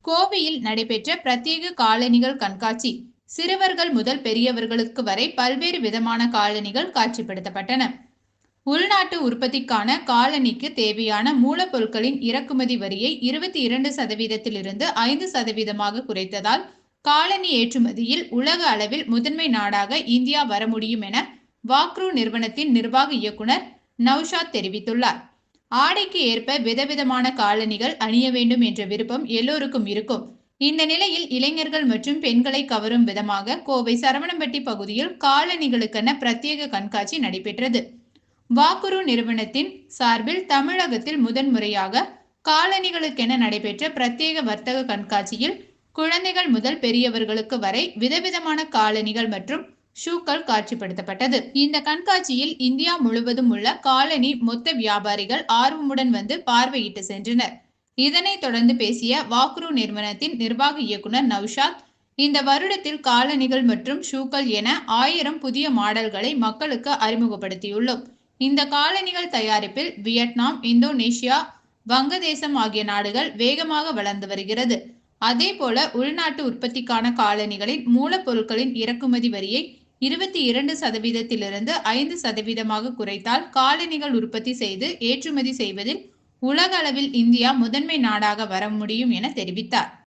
கோவையில் நடைபெற்ற பிரத்யேக காலணிகள் கண்காட்சி. சிறுவர்கள் முதல் பெரியவர்களுக்கு வரை பல்வேறு விதமான காலணிகள் காட்சிப்படுத்தப்பட்டன. உள்நாட்டு உற்பத்திக்கான காலணிக்கு தேவையான மூலப்பொருட்களின் இறக்குமதி வரியை 22% 5% குறைத்ததால் காலணி ஏற்றுமதியில் உலக அளவில் முதன்மை நாடாக இந்தியா வர முடியும் என வாக்ரூ நிறுவனத்தின் நிர்வாக இயக்குனர் நௌஷாத் தெரிவித்துள்ளார். ஆடைக்கு ஏற்ப விதவிதமான காலணிகள் அணிய வேண்டும் என்ற விருப்பம் எல்லோருக்கும் இருக்கும். இந்த நிலையில் இளைஞர்கள் மற்றும் பெண்களை கவரும் விதமாக கோவை சரவணம்பட்டி பகுதியில் காலணிகளுக்கென பிரத்யேக கண்காட்சி நடைபெற்றது. வாக்குரு நிறுவனத்தின் சார்பில் தமிழகத்தில் முதன்முறையாக காலணிகளுக்கென நடைபெற்ற பிரத்யேக வர்த்தக கண்காட்சியில் குழந்தைகள் முதல் பெரியவர்களுக்கு வரை விதவிதமான காலணிகள் மற்றும் ஷூக்கள் காட்சிப்படுத்தப்பட்டது. இந்த கண்காட்சியில் இந்தியா முழுவதும் உள்ள காலணி மொத்த வியாபாரிகள் ஆர்வமுடன் வந்து பார்வையிட்டு சென்றனர். இதனைத் தொடர்ந்து பேசிய வாக்ரூ நிறுவனத்தின் நிர்வாக இயக்குனர் நௌஷாத், இந்த வருடத்தில் காலணிகள் மற்றும் ஷூக்கள் என 1000 புதிய மாடல்களை மக்களுக்கு அறிமுகப்படுத்தியுள்ளோம். இந்த காலணிகள் தயாரிப்பில் வியட்நாம், இந்தோனேஷியா, வங்கதேசம் ஆகிய நாடுகள் வேகமாக வளர்ந்து வருகிறது. அதேபோல உள்நாட்டு உற்பத்திக்கான காலணிகளின் மூலப்பொருட்களின் இறக்குமதி வரியை 22% 5% குறைத்தால் காலணிகள் உற்பத்தி செய்து ஏற்றுமதி செய்வதில் உலக அளவில் இந்தியா முதன்மை நாடாக வர முடியும் என தெரிவித்தார்.